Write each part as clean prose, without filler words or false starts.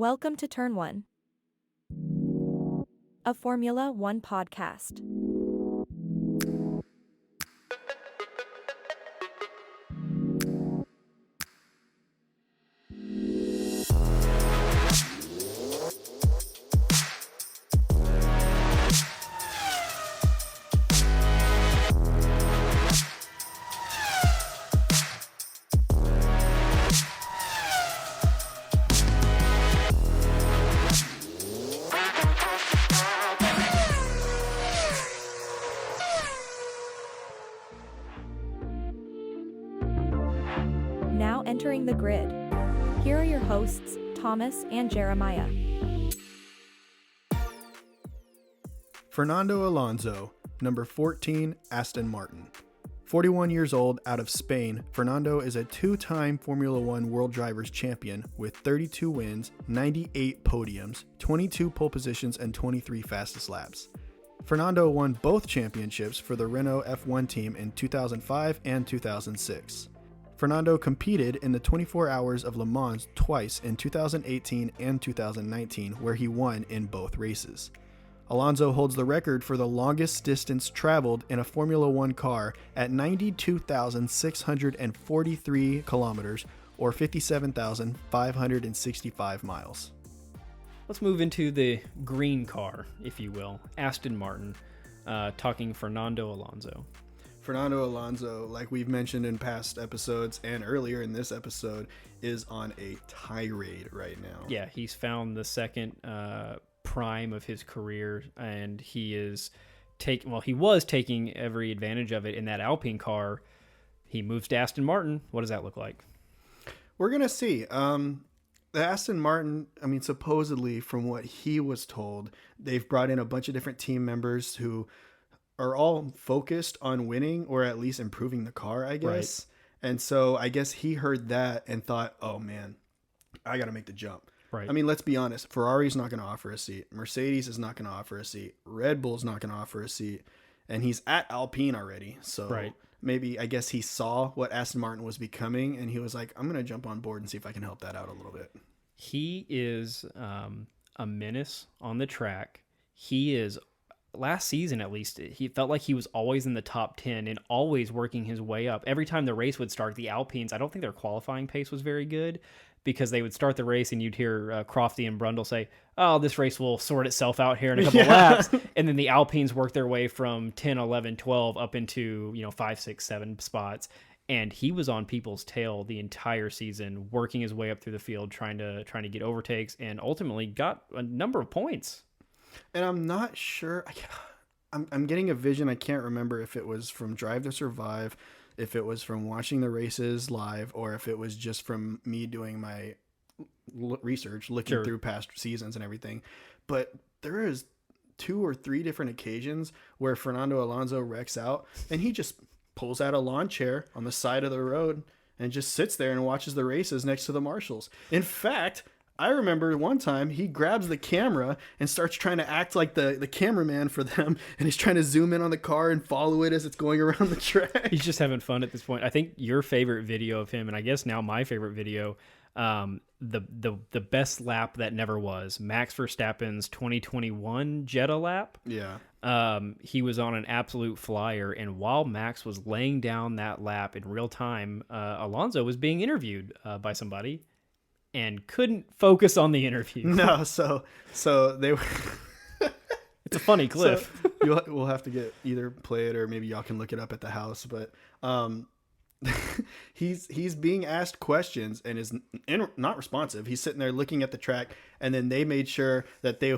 Welcome to Turn 1, a Formula One podcast. Now entering the grid. Here are your hosts, Thomas and Jeremiah. Fernando Alonso, number 14, Aston Martin. 41 years old, out of Spain, Fernando is a two-time Formula One World Drivers' Champion with 32 wins, 98 podiums, 22 pole positions, and 23 fastest laps. Fernando won both championships for the Renault F1 team in 2005 and 2006. Fernando competed in the 24 Hours of Le Mans twice in 2018 and 2019, where he won in both races. Alonso holds the record for the longest distance traveled in a Formula One car at 92,643 kilometers, or 57,565 miles. Let's move into the green car, if you will, Aston Martin, talking Fernando Alonso. Fernando Alonso, like we've mentioned in past episodes and earlier in this episode, is on a tirade right now. Yeah, he's found the second prime of his career, and he was taking every advantage of it in that Alpine car. He moves to Aston Martin. What does that look like? We're going to see. The Aston Martin, supposedly from what he was told, they've brought in a bunch of different team members who are all focused on winning or at least improving the car, I guess. Right. And so I guess he heard that and thought, oh man, I got to make the jump. Right. Let's be honest. Ferrari's not going to offer a seat. Mercedes is not going to offer a seat. Red Bull's not going to offer a seat. And he's at Alpine already. So maybe, I guess he saw what Aston Martin was becoming and he was like, I'm going to jump on board and see if I can help that out a little bit. He is a menace on the track. He is, last season at least, he felt like he was always in the top 10 and always working his way up. Every time the race would start, the Alpines, I don't think their qualifying pace was very good, because they would start the race and you'd hear Crofty and Brundle say, oh, this race will sort itself out here in a couple laps. And then the Alpines work their way from 10, 11, 12 up into 5, 6, 7 spots. And he was on people's tail the entire season, working his way up through the field, trying to get overtakes, and ultimately got a number of points. And I'm not sure. I'm getting a vision. I can't remember if it was from Drive to Survive, if it was from watching the races live, or if it was just from me doing my research, looking through past seasons and everything. But there is 2 or 3 different occasions where Fernando Alonso wrecks out and he just pulls out a lawn chair on the side of the road and just sits there and watches the races next to the marshals. In fact, I remember one time he grabs the camera and starts trying to act like the cameraman for them, and he's trying to zoom in on the car and follow it as it's going around the track. He's just having fun at this point. I think your favorite video of him, and I guess now my favorite video, the best lap that never was, Max Verstappen's 2021 Jeddah lap. Yeah. He was on an absolute flyer, and while Max was laying down that lap in real time, Alonso was being interviewed by somebody and couldn't focus on the interview. No, so they were... It's a funny clip. So we'll have to either play it or maybe y'all can look it up at the house. But he's being asked questions and is not responsive. He's sitting there looking at the track, and then they made sure that they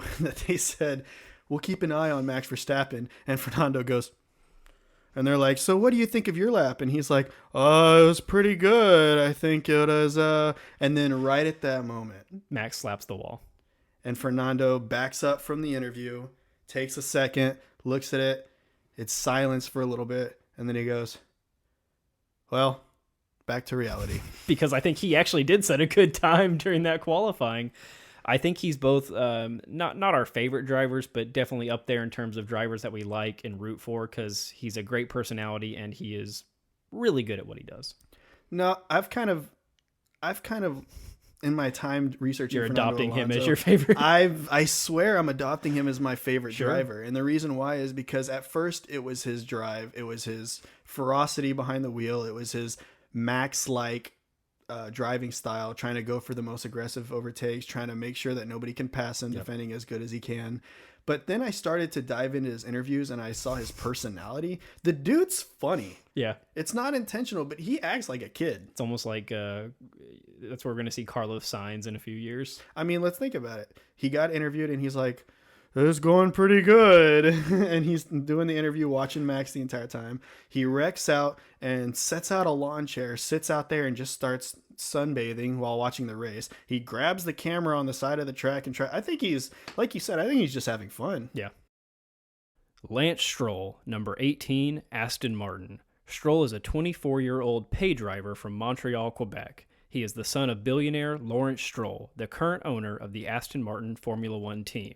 said, we'll keep an eye on Max Verstappen. And Fernando goes... And they're like, so what do you think of your lap? And he's like, oh, it was pretty good. I think it was, And then right at that moment, Max slaps the wall. And Fernando backs up from the interview, takes a second, looks at it. It's silence for a little bit. And then he goes, well, back to reality. Because I think he actually did set a good time during that qualifying. I think he's both not our favorite drivers, but definitely up there in terms of drivers that we like and root for, because he's a great personality and he is really good at what he does. No, I've kind of in my time researching You're Fernando adopting him Alonso, as your favorite. I swear I'm adopting him as my favorite Sure. driver. And the reason why is because at first it was his drive. It was his ferocity behind the wheel. It was his Max-like driving style, trying to go for the most aggressive overtakes, trying to make sure that nobody can pass him, defending as good as he can. But then I started to dive into his interviews and I saw his personality. The dude's funny. Yeah. It's not intentional, but he acts like a kid. It's almost like that's where we're going to see Carlos Sainz in a few years. I mean, let's think about it. He got interviewed and he's like, it's going pretty good. And he's doing the interview, watching Max the entire time. He wrecks out and sets out a lawn chair, sits out there and just starts sunbathing while watching the race. He grabs the camera on the side of the track and I think he's, like you said, I think he's just having fun. Yeah. Lance Stroll, number 18, Aston Martin. Stroll is a 24-year-old pay driver from Montreal, Quebec. He is the son of billionaire Lawrence Stroll, the current owner of the Aston Martin Formula One team.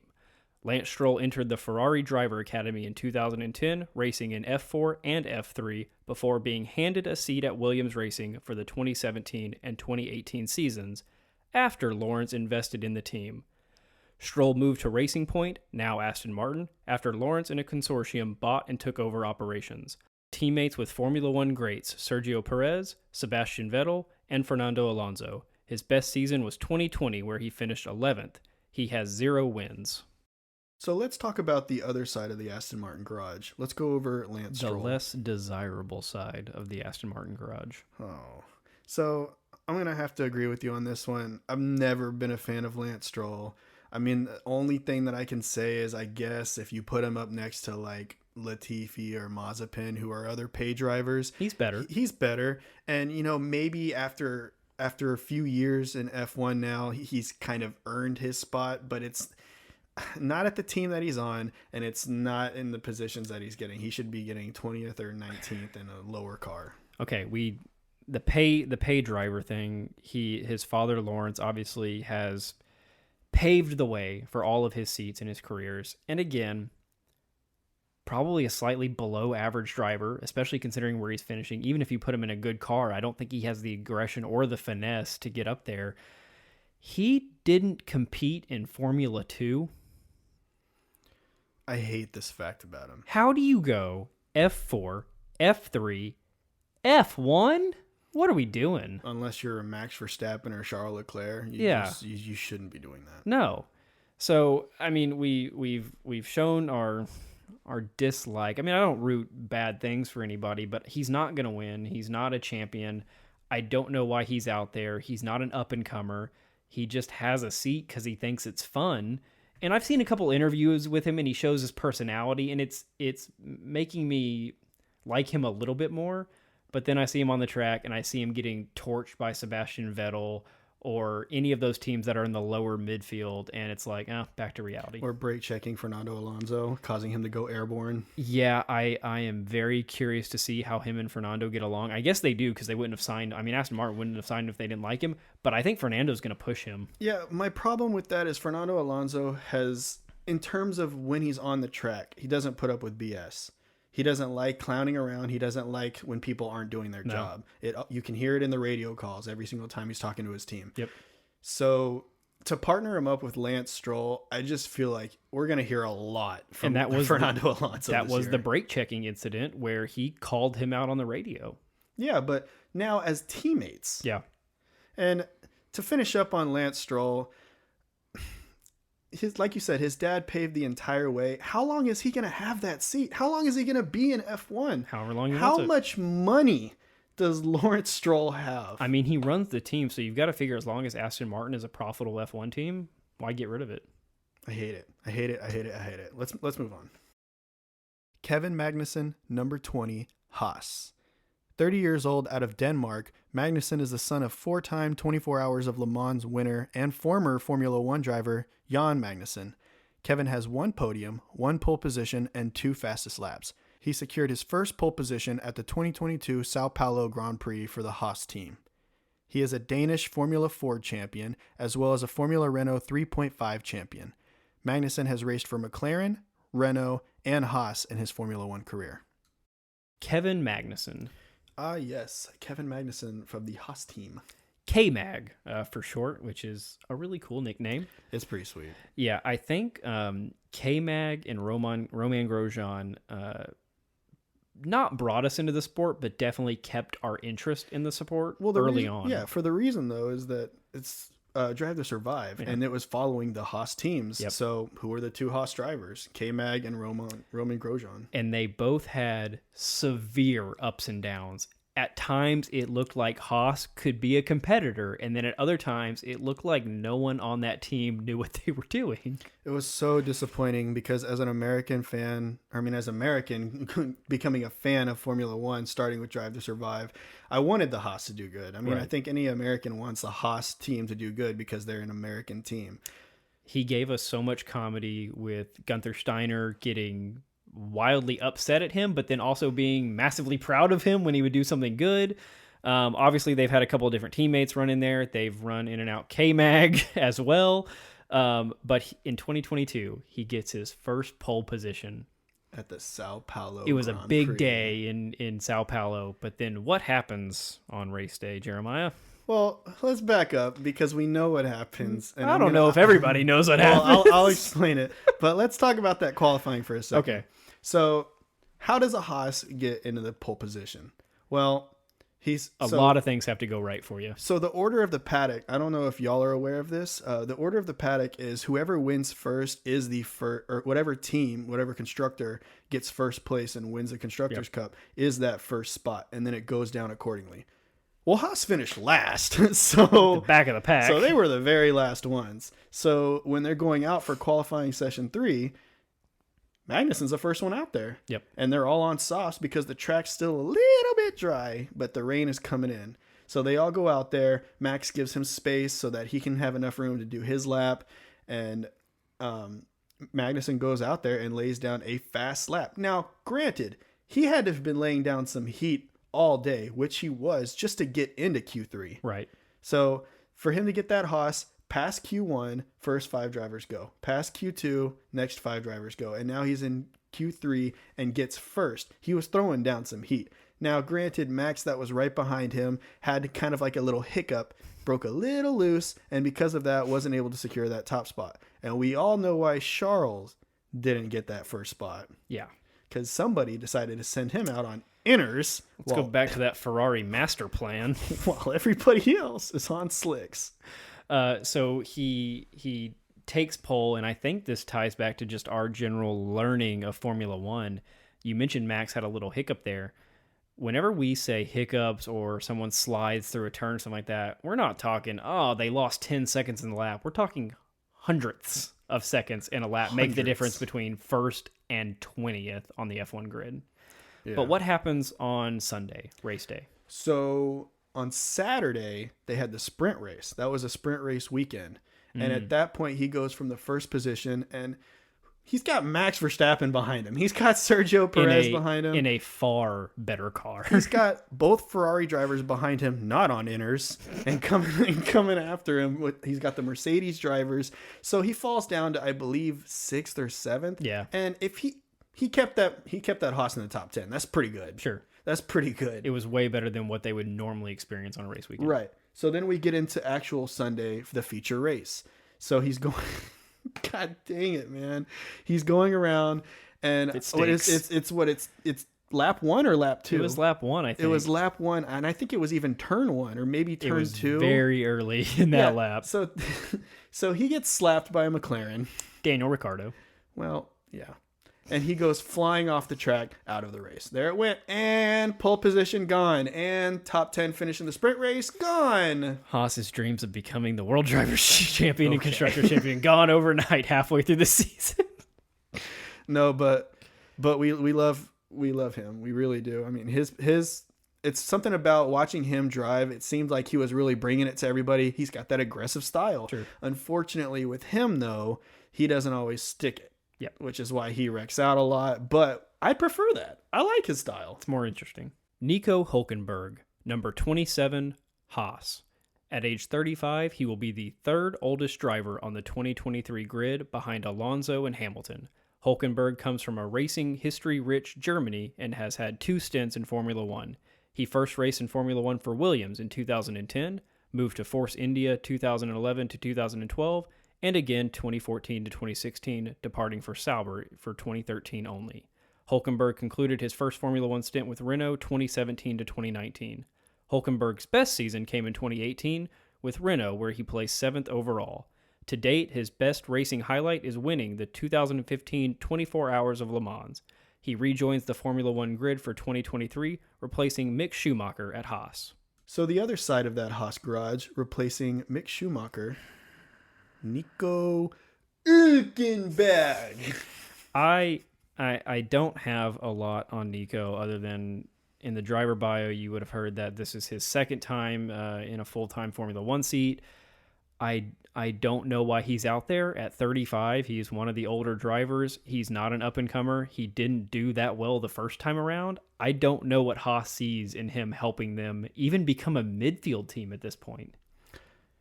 Lance Stroll entered the Ferrari Driver Academy in 2010, racing in F4 and F3 before being handed a seat at Williams Racing for the 2017 and 2018 seasons after Lawrence invested in the team. Stroll moved to Racing Point, now Aston Martin, after Lawrence and a consortium bought and took over operations. Teammates with Formula One greats Sergio Perez, Sebastian Vettel, and Fernando Alonso. His best season was 2020, where he finished 11th. He has 0 wins. So let's talk about the other side of the Aston Martin garage. Let's go over Lance Stroll. The less desirable side of the Aston Martin garage. Oh, so I'm going to have to agree with you on this one. I've never been a fan of Lance Stroll. I mean, the only thing that I can say is I guess if you put him up next to like Latifi or Mazepin, who are other pay drivers, he's better. He's better. And, you know, maybe after a few years in F1 now, he's kind of earned his spot, but it's not at the team that he's on, and it's not in the positions that he's getting. He should be getting 20th or 19th in a lower car. Okay, the pay driver thing, his father Lawrence obviously has paved the way for all of his seats in his careers. And again, probably a slightly below average driver, especially considering where he's finishing. Even if you put him in a good car, I don't think he has the aggression or the finesse to get up there. He didn't compete in Formula 2. I hate this fact about him. How do you go F4, F3, F1? What are we doing? Unless you're a Max Verstappen or Charles Leclerc, you shouldn't be doing that. No. So, I mean, we've shown our dislike. I mean, I don't root bad things for anybody, but he's not going to win. He's not a champion. I don't know why he's out there. He's not an up-and-comer. He just has a seat because he thinks it's fun. And I've seen a couple interviews with him, and he shows his personality, and it's making me like him a little bit more. But then I see him on the track, and I see him getting torched by Sebastian Vettel or any of those teams that are in the lower midfield, and it's like, back to reality. Or brake checking Fernando Alonso, causing him to go airborne. Yeah, I am very curious to see how him and Fernando get along. I guess they do, because they wouldn't have signed. I mean, Aston Martin wouldn't have signed if they didn't like him, but I think Fernando's going to push him. Yeah, my problem with that is Fernando Alonso has, in terms of when he's on the track, he doesn't put up with BS. He doesn't like clowning around. He doesn't like when people aren't doing their job. You can hear it in the radio calls every single time he's talking to his team. Yep. So to partner him up with Lance Stroll, I just feel like we're going to hear a lot from Fernando Alonso. That was the brake checking incident where he called him out on the radio. Yeah, but now as teammates. Yeah. And to finish up on Lance Stroll, like you said, his dad paved the entire way. How long is he going to have that seat? How long is he going to be in F1? However long he How wants it. much money does Lawrence Stroll have? I mean, he runs the team, so you've got to figure as long as Aston Martin is a profitable F1 team, why get rid of it? I hate it. Let's move on. Kevin Magnussen, number 20, Haas. 30 years old, out of Denmark, Magnussen is the son of 4-time 24 Hours of Le Mans winner and former Formula One driver Jan Magnussen. Kevin has 1 podium, 1 pole position, and 2 fastest laps. He secured his first pole position at the 2022 Sao Paulo Grand Prix for the Haas team. He is a Danish Formula Ford champion, as well as a Formula Renault 3.5 champion. Magnussen has raced for McLaren, Renault, and Haas in his Formula One career. Kevin Magnussen. Ah, yes. Kevin Magnussen from the Haas team. K-Mag for short, which is a really cool nickname. It's pretty sweet. Yeah, I think K-Mag and Roman Grosjean not brought us into the sport, but definitely kept our interest in the sport early on. Yeah, for the reason, though, is that it's Drive to Survive, and it was following the Haas teams. Yep. So who were the two Haas drivers? K-Mag and Roman Grosjean. And they both had severe ups and downs. At times, it looked like Haas could be a competitor, and then at other times, it looked like no one on that team knew what they were doing. It was so disappointing because as an American becoming a fan of Formula One, starting with Drive to Survive, I wanted the Haas to do good. I mean, Right. I think any American wants the Haas team to do good because they're an American team. He gave us so much comedy with Gunther Steiner getting wildly upset at him, but then also being massively proud of him when he would do something good. Obviously, they've had a couple of different teammates run in there. They've run in and out K-Mag as well. But in 2022, he gets his first pole position. At the Sao Paulo It was a Grand big Prix. day in Sao Paulo. But then what happens on race day, Jeremiah? Well, let's back up because we know what happens. And I don't know if everybody knows what happens. I'll explain it. But let's talk about that qualifying for a second. Okay. So how does a Haas get into the pole position? Well, A lot of things have to go right for you. So the order of the paddock, I don't know if y'all are aware of this. The order of the paddock is whoever wins first is the first, or whatever team, whatever constructor gets first place and wins the Constructors' Cup is that first spot. And then it goes down accordingly. Well, Haas finished last. So The back of the pack. So they were the very last ones. So when they're going out for qualifying session 3, Magnussen's the first one out there. Yep. And they're all on softs because the track's still a little bit dry, but the rain is coming in. So they all go out there. Max gives him space so that he can have enough room to do his lap. And Magnussen goes out there and lays down a fast lap. Now, granted, he had to have been laying down some heat all day, which he was, just to get into Q3. Right. So for him to get that Haas past Q1, first 5 drivers go. Past Q2, next 5 drivers go. And now he's in Q3 and gets first. He was throwing down some heat. Now, granted, Max, that was right behind him, had kind of like a little hiccup, broke a little loose, and because of that, wasn't able to secure that top spot. And we all know why Charles didn't get that first spot. Yeah. Because somebody decided to send him out on inners. Let's go back to that Ferrari master plan. While everybody else is on slicks. So he takes pole, and I think this ties back to just our general learning of Formula One. You mentioned Max had a little hiccup there. Whenever we say hiccups or someone slides through a turn or something like that, we're not talking, oh, they lost 10 seconds in the lap. We're talking hundredths of seconds in a lap make the difference between first and 20th on the F1 grid. Yeah. But what happens on Sunday, race day? So on Saturday, they had the sprint race. That was a sprint race weekend. And at that point, he goes from the first position, and he's got Max Verstappen behind him. He's got Sergio Perez behind him. In a far better car. He's got both Ferrari drivers behind him, not on inners, and coming after him. He's got the Mercedes drivers. So he falls down to, I believe, 6th or 7th. Yeah. And if he kept that Haas in the top 10. That's pretty good. Sure. That's pretty good. It was way better than what they would normally experience on a race weekend. Right. So then we get into actual Sunday, the feature race. So he's going, God dang it, man. He's going around, and it's lap 1 or lap 2? It was lap 1, I think. It was lap 1, and I think it was even turn 1 or maybe turn 2. It was very early in that lap. So he gets slapped by a McLaren. Daniel Ricciardo. Well, yeah. And he goes flying off the track out of the race. There it went. And pole position gone. And top 10 finish in the sprint race gone. Haas's dreams of becoming the World Drivers' Champion and Constructors' Champion gone overnight halfway through the season. No, but we love him. We really do. I mean, his it's something about watching him drive. It seemed like he was really bringing it to everybody. He's got that aggressive style. Sure. Unfortunately, with him though, he doesn't always stick it. Yep. Which is why he wrecks out a lot. But I prefer that. I like his style. It's more interesting. Nico Hülkenberg, number 27, Haas. At age 35, he will be the 3rd oldest driver on the 2023 grid behind Alonso and Hamilton. Hülkenberg comes from a racing history-rich Germany and has had 2 stints in Formula One. He first raced in Formula One for Williams in 2010, moved to Force India 2011 to 2012, and again 2014 to 2016, departing for Sauber for 2013 only. Hulkenberg concluded his first Formula One stint with Renault 2017 to 2019. Hulkenberg's best season came in 2018 with Renault, where he placed 7th overall. To date, his best racing highlight is winning the 2015 24 Hours of Le Mans. He rejoins the Formula One grid for 2023, replacing Mick Schumacher at Haas. So the other side of that Haas garage, replacing Mick Schumacher, Nico Hülkenberg. I don't have a lot on Nico other than in the driver bio, you would have heard that this is his second time in a full-time Formula One seat. I don't know why he's out there at 35. He's one of the older drivers. He's not an up-and-comer. He didn't do that well the first time around. I don't know what Haas sees in him helping them even become a midfield team at this point.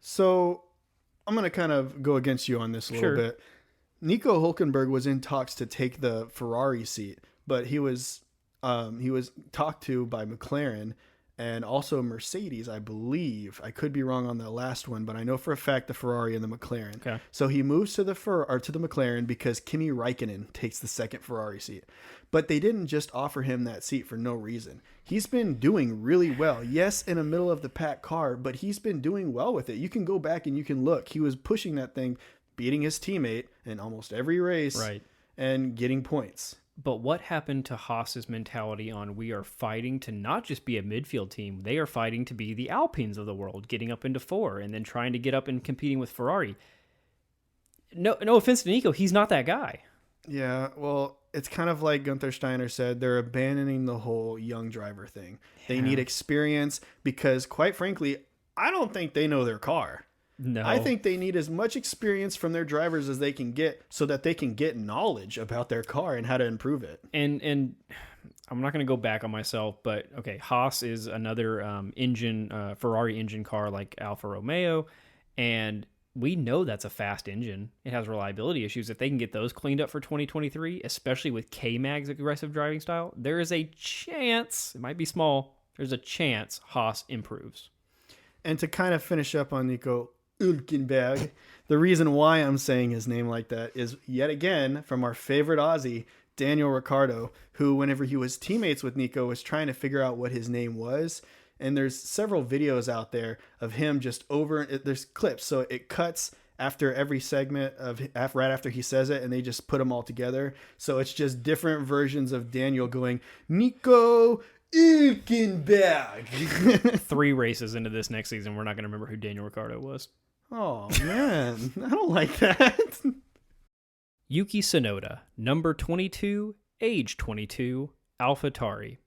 So I'm going to kind of go against you on this a little bit. Nico Hülkenberg was in talks to take the Ferrari seat, but he was talked to by McLaren and also Mercedes, I believe. I could be wrong on the last one, but I know for a fact the Ferrari and the McLaren. Okay. So he moves to the McLaren because Kimi Räikkönen takes the second Ferrari seat. But they didn't just offer him that seat for no reason. He's been doing really well. Yes, in a middle of the pack car, but he's been doing well with it. You can go back and you can look. He was pushing that thing, beating his teammate in almost every race, right, and getting points. But what happened to Haas's mentality on we are fighting to not just be a midfield team, they are fighting to be the Alpines of the world, getting up into 4 and then trying to get up and competing with Ferrari. No offense to Nico, he's not that guy. Yeah, well, it's kind of like Gunther Steiner said, they're abandoning the whole young driver thing. They need experience because, quite frankly, I don't think they know their car. No. I think they need as much experience from their drivers as they can get so that they can get knowledge about their car and how to improve it. And I'm not going to go back on myself, but okay, Haas is another Ferrari engine car like Alfa Romeo, and we know that's a fast engine. It has reliability issues. If they can get those cleaned up for 2023, especially with K-Mag's aggressive driving style, there is a chance, it might be small, there's a chance Haas improves. And to kind of finish up on Nico Hülkenberg, the reason why I'm saying his name like that is yet again from our favorite Aussie, Daniel Ricciardo, who whenever he was teammates with Nico was trying to figure out what his name was. And there's several videos out there of him there's clips. So it cuts after every segment right after he says it, and they just put them all together. So it's just different versions of Daniel going, Nico Hülkenberg. 3 races into this next season, we're not going to remember who Daniel Ricciardo was. Oh, man. I don't like that. Yuki Tsunoda, number 22, age 22, AlphaTauri.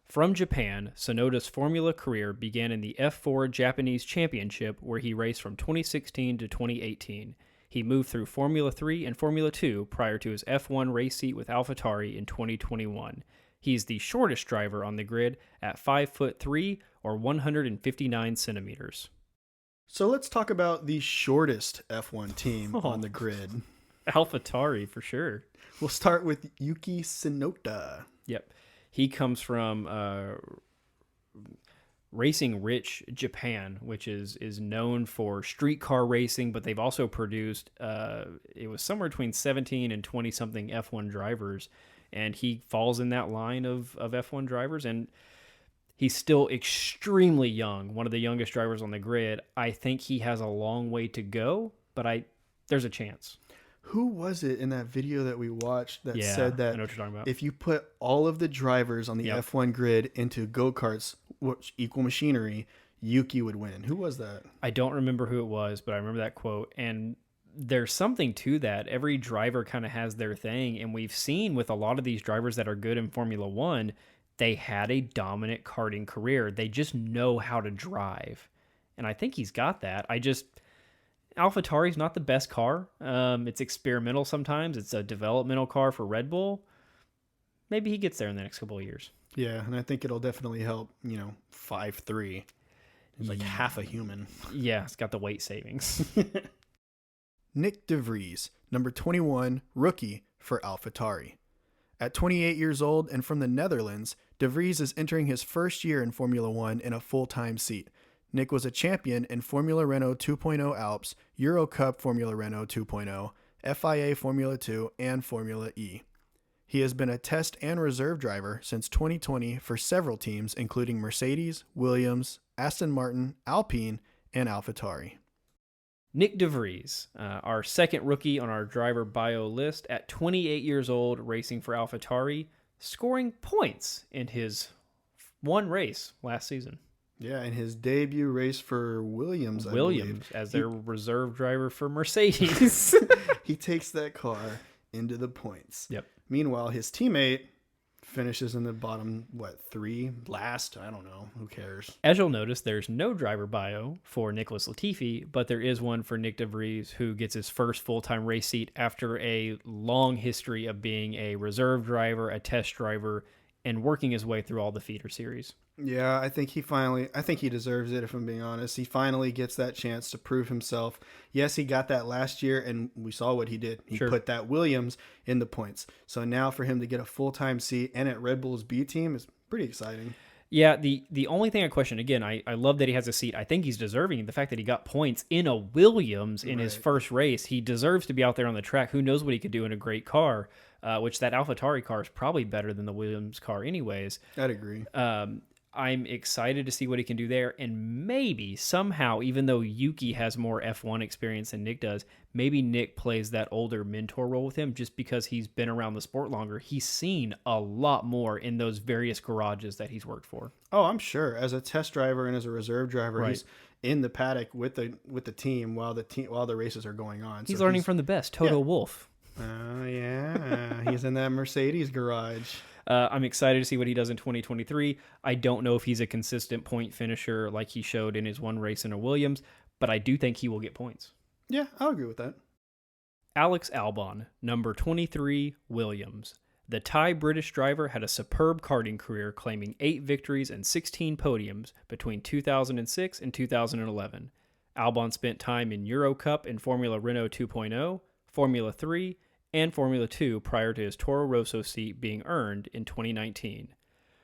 From Japan, Tsunoda's Formula career began in the F4 Japanese Championship, where he raced from 2016 to 2018. He moved through Formula 3 and Formula 2 prior to his F1 race seat with AlphaTauri in 2021. He's the shortest driver on the grid at 5'3" or 159 centimeters. So let's talk about the shortest F1 team on the grid. AlphaTauri, for sure. We'll start with Yuki Tsunoda. Yep. He comes from Racing Rich Japan, which is known for streetcar racing, but they've also produced, it was somewhere between 17 and 20-something F1 drivers, and he falls in that line of F1 drivers, and he's still extremely young, one of the youngest drivers on the grid. I think he has a long way to go, but there's a chance. Who was it in that video that we watched that said that I know what you're talking about. If you put all of the drivers on the F1 grid into go-karts, which equal machinery, Yuki would win? Who was that? I don't remember who it was, but I remember that quote. And there's something to that. Every driver kind of has their thing. And we've seen with a lot of these drivers that are good in Formula One, they had a dominant karting career. They just know how to drive. And I think he's got that. AlphaTauri's not the best car. It's experimental sometimes. It's a developmental car for Red Bull. Maybe he gets there in the next couple of years. Yeah, and I think it'll definitely help, 5'3". He's like half a human. Yeah, it's got the weight savings. Nick De Vries, number 21, rookie for AlphaTauri. At 28 years old and from the Netherlands, De Vries is entering his first year in Formula One in a full-time seat. Nick was a champion in Formula Renault 2.0 Alps, Euro Cup Formula Renault 2.0, FIA Formula 2, and Formula E. He has been a test and reserve driver since 2020 for several teams, including Mercedes, Williams, Aston Martin, Alpine, and AlphaTauri. Nick De Vries, our second rookie on our driver bio list, at 28 years old, racing for AlphaTauri, scoring points in his one race last season. Yeah, in his debut race for Williams, I believe, as their reserve driver for Mercedes. he takes that car into the points. Yep. Meanwhile, his teammate finishes in the bottom, three? Last? I don't know. Who cares? As you'll notice, there's no driver bio for Nicholas Latifi, but there is one for Nick De Vries, who gets his first full-time race seat after a long history of being a reserve driver, a test driver, and working his way through all the feeder series. Yeah, I think he deserves it, if I'm being honest. He finally gets that chance to prove himself. Yes, he got that last year, and we saw what he did. He put that Williams in the points. So now for him to get a full-time seat and at Red Bull's B team is pretty exciting. Yeah, the only thing I question, again, I love that he has a seat. I think he's deserving the fact that he got points in a Williams in his first race. He deserves to be out there on the track. Who knows what he could do in a great car, which that AlphaTauri car is probably better than the Williams car anyways. I'd agree. I'm excited to see what he can do there. And maybe somehow, even though Yuki has more F1 experience than Nick does, maybe Nick plays that older mentor role with him just because he's been around the sport longer. He's seen a lot more in those various garages that he's worked for. Oh, I'm sure. As a test driver and as a reserve driver, he's in the paddock with the team while the races are going on. He's learning from the best, Toto Wolff. Oh, yeah. He's in that Mercedes garage. I'm excited to see what he does in 2023. I don't know if he's a consistent point finisher like he showed in his one race in a Williams, but I do think he will get points. Yeah, I'll agree with that. Alex Albon, number 23, Williams. The Thai British driver had a superb karting career, claiming 8 victories and 16 podiums between 2006 and 2011. Albon spent time in Euro Cup and Formula Renault 2.0, Formula 3, and Formula 2 prior to his Toro Rosso seat being earned in 2019.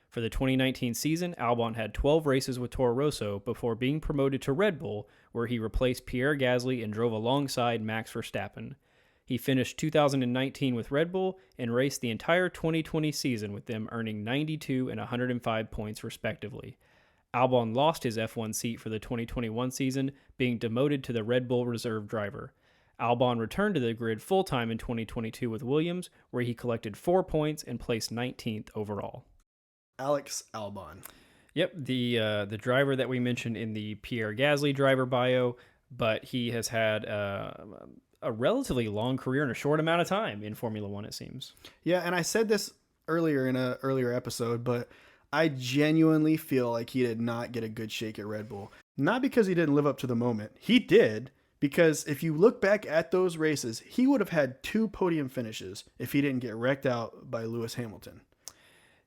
For the 2019 season, Albon had 12 races with Toro Rosso before being promoted to Red Bull, where he replaced Pierre Gasly and drove alongside Max Verstappen. He finished 2019 with Red Bull and raced the entire 2020 season with them, earning 92 and 105 points respectively. Albon lost his F1 seat for the 2021 season, being demoted to the Red Bull reserve driver. Albon returned to the grid full-time in 2022 with Williams, where he collected 4 points and placed 19th overall. Alex Albon. Yep, the driver that we mentioned in the Pierre Gasly driver bio, but he has had a relatively long career in a short amount of time in Formula One, it seems. Yeah, and I said this earlier in an earlier episode, but I genuinely feel like he did not get a good shake at Red Bull. Not because he didn't live up to the moment. He did. Because if you look back at those races, he would have had 2 podium finishes if he didn't get wrecked out by Lewis Hamilton.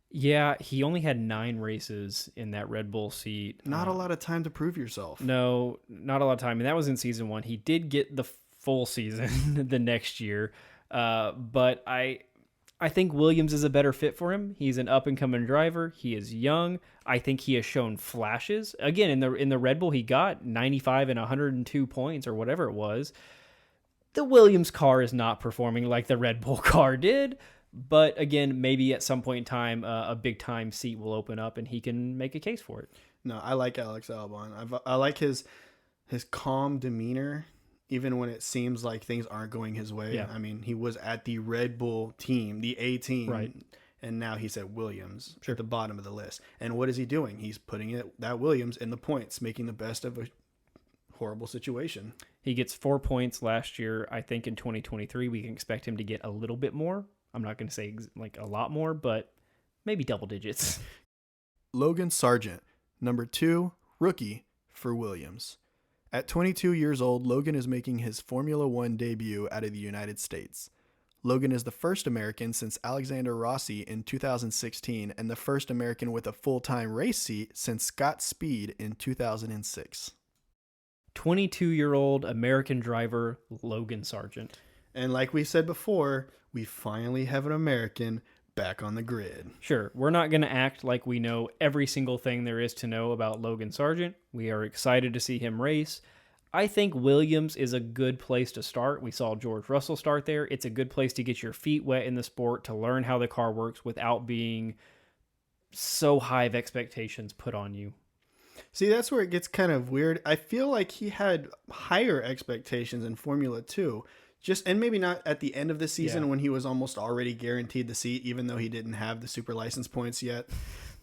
Yeah, he only had 9 races in that Red Bull seat. Not a lot of time to prove yourself. No, not a lot of time. And that was in season 1. He did get the full season the next year. But I think Williams is a better fit for him. He's an up-and-coming driver. He is young. I think he has shown flashes. Again, in the Red Bull, he got 95 and 102 points or whatever it was. The Williams car is not performing like the Red Bull car did. But again, maybe at some point in time, a big-time seat will open up and he can make a case for it. No, I like Alex Albon. I like his calm demeanor. Even when it seems like things aren't going his way. Yeah. I mean, he was at the Red Bull team, the A team. Right. And now he's at Williams at the bottom of the list. And what is he doing? He's putting that Williams in the points, making the best of a horrible situation. He gets 4 points last year. I think in 2023, we can expect him to get a little bit more. I'm not going to say like a lot more, but maybe double digits. Logan Sargent, number 2, rookie for Williams. At 22 years old, Logan is making his Formula One debut out of the United States. Logan is the first American since Alexander Rossi in 2016 and the first American with a full-time race seat since Scott Speed in 2006. 22-year-old American driver Logan Sargent. And like we said before, we finally have an American back on the grid. Sure, we're not going to act like we know every single thing there is to know about Logan Sargent. We are excited to see him race. I think Williams is a good place to start. We saw George Russell start there. It's a good place to get your feet wet in the sport, to learn how the car works without being so high of expectations put on you. See, that's where it gets kind of weird. I feel like he had higher expectations in Formula 2. And maybe not at the end of the season when he was almost already guaranteed the seat, even though he didn't have the super license points yet.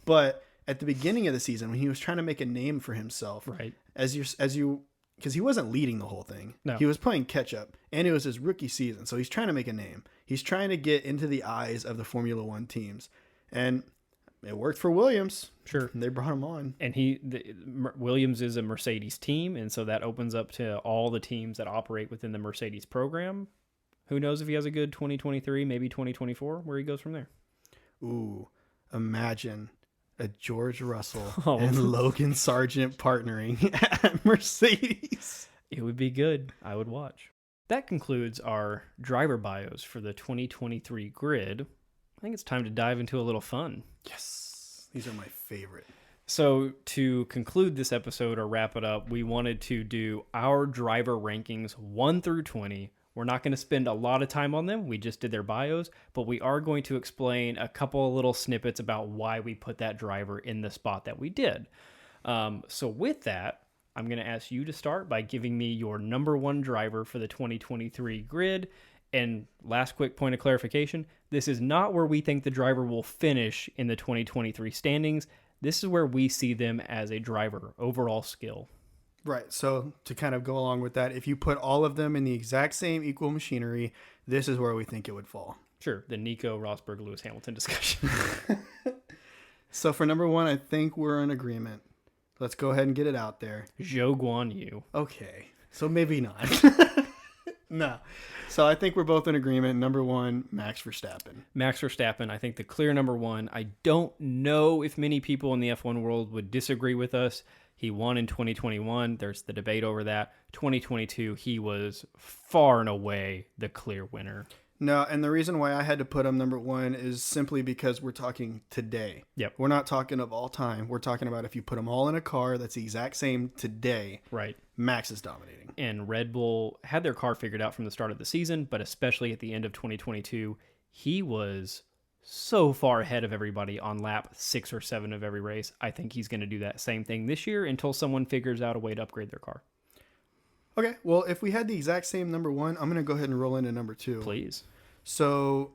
But at the beginning of the season, when he was trying to make a name for himself, right? Because he wasn't leading the whole thing. No. He was playing catch up, and it was his rookie season. So he's trying to make a name. He's trying to get into the eyes of the Formula One teams. And it worked for Williams. Sure. They brought him on. And Williams is a Mercedes team, and so that opens up to all the teams that operate within the Mercedes program. Who knows if he has a good 2023, maybe 2024, where he goes from there. Ooh, imagine a George Russell and Logan Sargent partnering at Mercedes. It would be good. I would watch. That concludes our driver bios for the 2023 grid. I think it's time to dive into a little fun. Yes. These are my favorite. So to conclude this episode or wrap it up, we wanted to do our driver rankings 1 through 20. We're not going to spend a lot of time on them. We just did their bios, but we are going to explain a couple of little snippets about why we put that driver in the spot that we did. So with that, I'm going to ask you to start by giving me your number one driver for the 2023 grid. And last quick point of clarification, this is not where we think the driver will finish in the 2023 standings. This is where we see them as a driver, overall skill. Right. So to kind of go along with that, if you put all of them in the exact same equal machinery, this is where we think it would fall. Sure. The Nico Rosberg, Lewis Hamilton discussion. So for number one, I think we're in agreement. Let's go ahead and get it out there. Zhou Guan Yu. Okay. So maybe not. No. So I think we're both in agreement. Number one, Max Verstappen. Max Verstappen, I think the clear number one. I don't know if many people in the F1 world would disagree with us. He won in 2021. There's the debate over that. 2022, he was far and away the clear winner. No, and the reason why I had to put him number one is simply because we're talking today. Yep. We're not talking of all time. We're talking about if you put them all in a car that's the exact same today. Right. Max is dominating. And Red Bull had their car figured out from the start of the season, but especially at the end of 2022, he was so far ahead of everybody on lap 6 or 7 of every race. I think he's going to do that same thing this year until someone figures out a way to upgrade their car. Okay, well, if we had the exact same number one, I'm going to go ahead and roll into number two. Please. So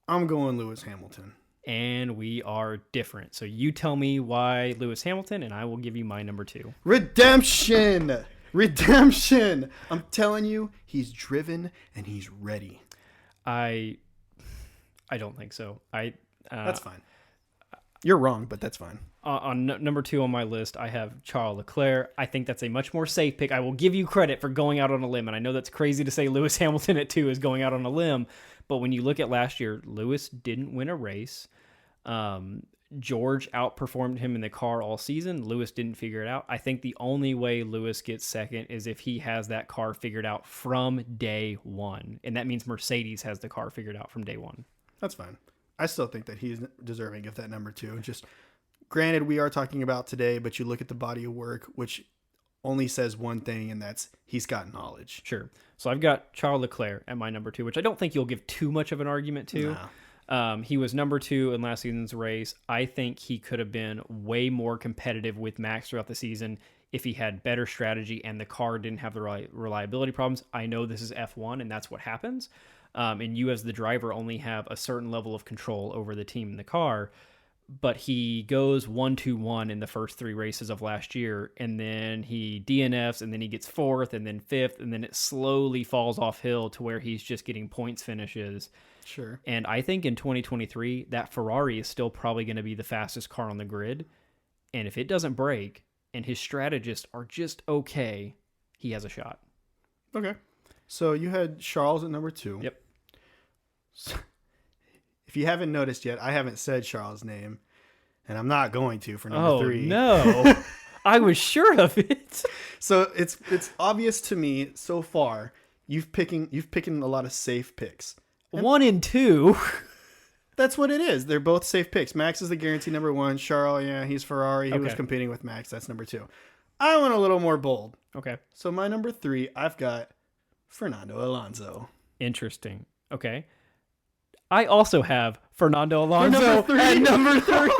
I'm going Lewis Hamilton. And we are different. So you tell me why Lewis Hamilton, and I will give you my number two. Redemption! Redemption! I'm telling you, he's driven and he's ready. I don't think so. That's fine. You're wrong, but that's fine. On number two on my list, I have Charles Leclerc. I think that's a much more safe pick. I will give you credit for going out on a limb, and I know that's crazy to say Lewis Hamilton at 2 is going out on a limb, but when you look at last year, Lewis didn't win a race. George outperformed him in the car all season. Lewis didn't figure it out. I think the only way Lewis gets second is if he has that car figured out from day one, and that means Mercedes has the car figured out from day one. That's fine. I still think that he's deserving of that number two. Just granted, we are talking about today, but you look at the body of work, which only says one thing, and that's he's got knowledge. Sure. So I've got Charles Leclerc at my number two, which I don't think you'll give too much of an argument to. Nah. He was number 2 in last season's race. I think he could have been way more competitive with Max throughout the season if he had better strategy and the car didn't have the reliability problems. I know this is F1, and that's what happens. And you as the driver only have a certain level of control over the team and the car. But he goes 1-2-1 in the first 3 races of last year, and then he DNFs, and then he gets 4th, and then 5th, and then it slowly falls off hill to where he's just getting points finishes. Sure. And I think in 2023, that Ferrari is still probably going to be the fastest car on the grid. And if it doesn't break, and his strategists are just okay, he has a shot. Okay. So you had Charles at number 2. Yep. So, if you haven't noticed yet, I haven't said Charles' name, and I'm not going to for number 3. Oh, no. I was sure of it. So it's obvious to me so far you've picking a lot of safe picks. 1 and 2. That's what it is. They're both safe picks. Max is the guaranteed number 1. Charles, yeah, he's Ferrari. He was competing with Max. That's number 2. I went a little more bold. Okay. So my number 3, I've got Fernando Alonso. Interesting. Okay. I also have Fernando Alonso at number 3.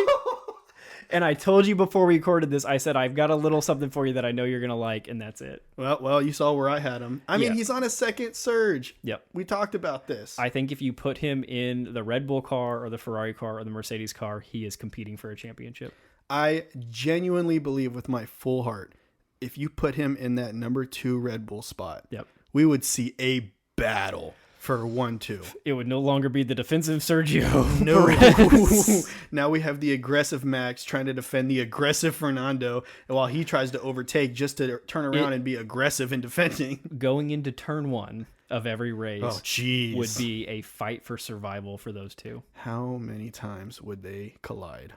And I told you before we recorded this, I said, I've got a little something for you that I know you're going to like, and that's it. Well, you saw where I had him. I mean, he's on a second surge. Yep. We talked about this. I think if you put him in the Red Bull car or the Ferrari car or the Mercedes car, he is competing for a championship. I genuinely believe with my full heart, if you put him in that number 2 Red Bull spot, we would see a battle for 1-2. It would no longer be the defensive Sergio. No. Now we have the aggressive Max trying to defend the aggressive Fernando while he tries to overtake just to turn around and be aggressive in defending. Going into turn 1 of every race would be a fight for survival for those two. How many times would they collide?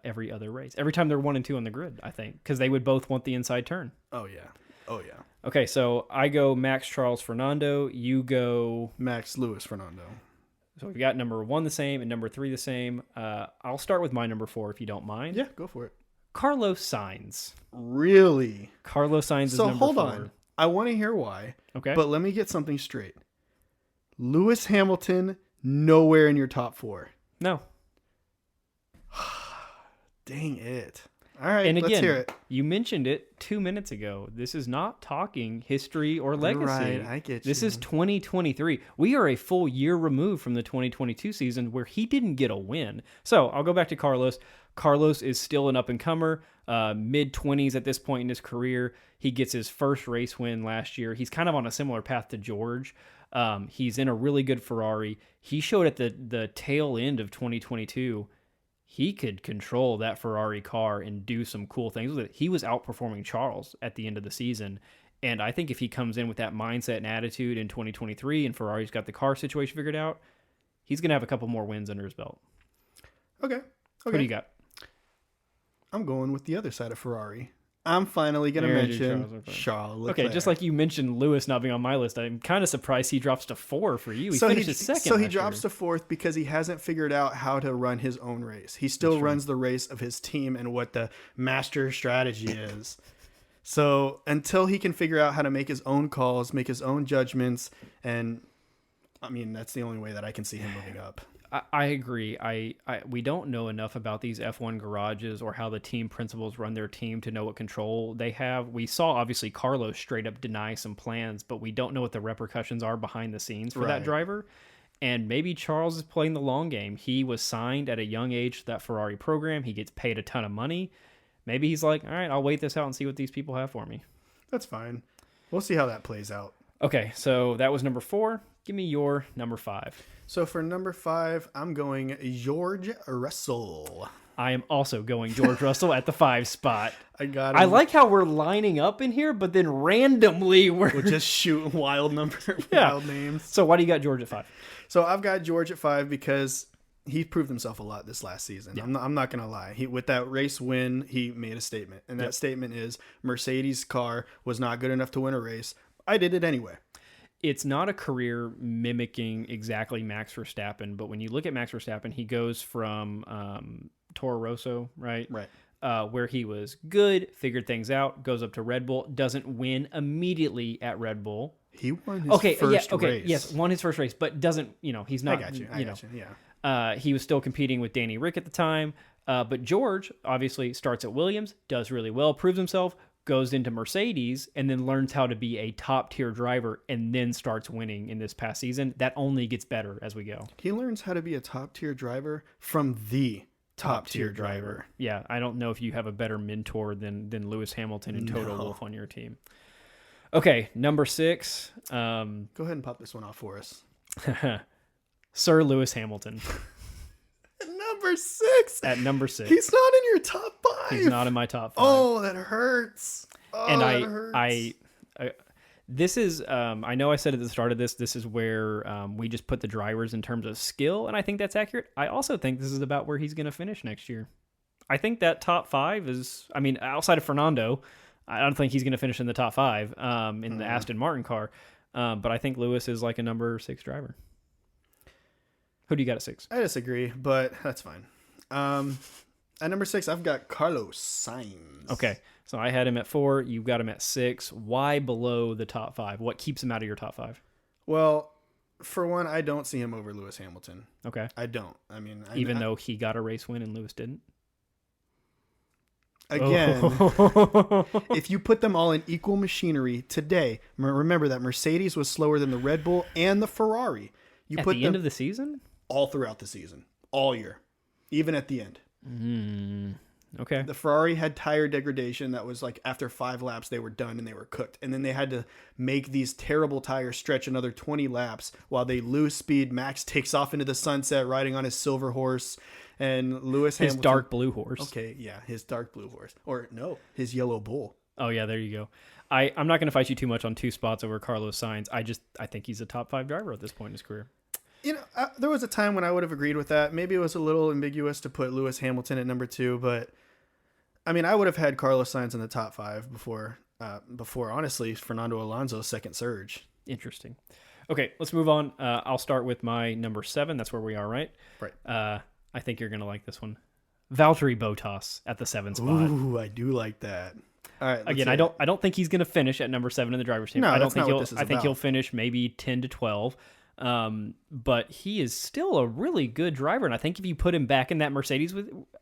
Every other race. Every time they're 1 and 2 on the grid, I think, because they would both want the inside turn. Oh, yeah. Okay, so I go Max, Charles, Fernando. You go Max, Lewis, Fernando. So we've got number 1 the same and number 3 the same. I'll start with my number 4 if you don't mind. Yeah, go for it. Carlos Sainz. Really? Carlos Sainz is number 4. So hold on. I want to hear why. Okay. But let me get something straight. Lewis Hamilton, nowhere in your top 4. No. Dang it. All right, and again, let's hear it. You mentioned it 2 minutes ago. This is not talking history or legacy. Right, I get you. This is 2023. We are a full year removed from the 2022 season where he didn't get a win. So I'll go back to Carlos. Carlos is still an up-and-comer, mid-20s at this point in his career. He gets his first race win last year. He's kind of on a similar path to George. He's in a really good Ferrari. He showed at the tail end of 2022 he could control that Ferrari car and do some cool things with it. He was outperforming Charles at the end of the season. And I think if he comes in with that mindset and attitude in 2023 and Ferrari's got the car situation figured out, he's going to have a couple more wins under his belt. Okay. What do you got? I'm going with the other side of Ferrari. I'm finally going to mention Charles Leclerc. Okay, just like you mentioned Lewis not being on my list, I'm kind of surprised he drops to 4 for you. He finished second. So he drops to 4th because he hasn't figured out how to run his own race. He still runs the race of his team and what the master strategy is. So until he can figure out how to make his own calls, make his own judgments, and I mean, that's the only way that I can see him moving up. I agree. We don't know enough about these F1 garages or how the team principals run their team to know what control they have. We saw obviously Carlos straight up deny some plans, but we don't know what the repercussions are behind the scenes for that driver. And maybe Charles is playing the long game. He was signed at a young age to that Ferrari program. He gets paid a ton of money. Maybe he's like, all right, I'll wait this out and see what these people have for me. That's fine. We'll see how that plays out. Okay, so that was number 4. Give me your number 5. So for number 5, I'm going George Russell. I am also going George Russell at the 5 spot. I got him. I like how we're lining up in here, but then randomly we're just shooting wild names. So why do you got George at 5? So I've got George at 5 because he proved himself a lot this last season. Yeah. I'm not going to lie. With that race win, he made a statement. And that statement is Mercedes' car was not good enough to win a race. I did it anyway. It's not a career mimicking exactly Max Verstappen, but when you look at Max Verstappen, he goes from Toro Rosso, right? Right. Where he was good, figured things out, goes up to Red Bull, doesn't win immediately at Red Bull. He won his first race. Yes, won his first race, but doesn't, he's not. I got you. Yeah. He was still competing with Danny Rick at the time. But George obviously starts at Williams, does really well, proves himself, goes into Mercedes, and then learns how to be a top-tier driver, and then starts winning in this past season. That only gets better as we go. He learns how to be a top-tier driver from the top-tier driver. Yeah, I don't know if you have a better mentor than Lewis Hamilton and Toto Wolff on your team. Okay, number 6. Go ahead and pop this one off for us. Sir Lewis Hamilton. Number 6. At number 6. He's not in your top 5. He's not in my top 5. Oh, that hurts. And that hurts. This is, I know I said at the start of this is where we just put the drivers in terms of skill, and I think that's accurate. I also think this is about where he's going to finish next year. I think that top 5 is, outside of Fernando, I don't think he's going to finish in the top 5 in the Aston Martin car, but I think Lewis is like a number 6 driver. Who do you got at 6? I disagree, but that's fine. At number 6, I've got Carlos Sainz. Okay, so I had him at 4. You got him at 6. Why below the top 5? What keeps him out of your top 5? Well, for one, I don't see him over Lewis Hamilton. Okay. I don't. I mean, Even though he got a race win and Lewis didn't? Again, if you put them all in equal machinery today, remember that Mercedes was slower than the Red Bull and the Ferrari. You At put the them end of the season? all throughout the season, all year, even at the end. Okay. The Ferrari had tire degradation that was like after 5 laps, they were done and they were cooked. And then they had to make these terrible tires stretch another 20 laps while they lose speed. Max takes off into the sunset riding on his silver horse. And Lewis Hamilton. His dark blue horse. Okay, yeah, his dark blue horse. Or no, his yellow bull. Oh, yeah, there you go. I'm not going to fight you too much on 2 spots over Carlos Sainz. I think he's a top 5 driver at this point in his career. You know, there was a time when I would have agreed with that. Maybe it was a little ambiguous to put Lewis Hamilton at number 2, but I mean, I would have had Carlos Sainz in the top 5 before honestly, Fernando Alonso's second surge. Interesting. Okay, let's move on. I'll start with my number 7. That's where we are, right? Right. I think you're going to like this one. Valtteri Bottas at the 7 spot. Ooh, I do like that. All right. Again, I don't think he's going to finish at number 7 in the driver's team. No, I don't that's think not what this is I think about. he'll finish maybe 10 to 12. But he is still a really good driver, and I think if you put him back in that Mercedes,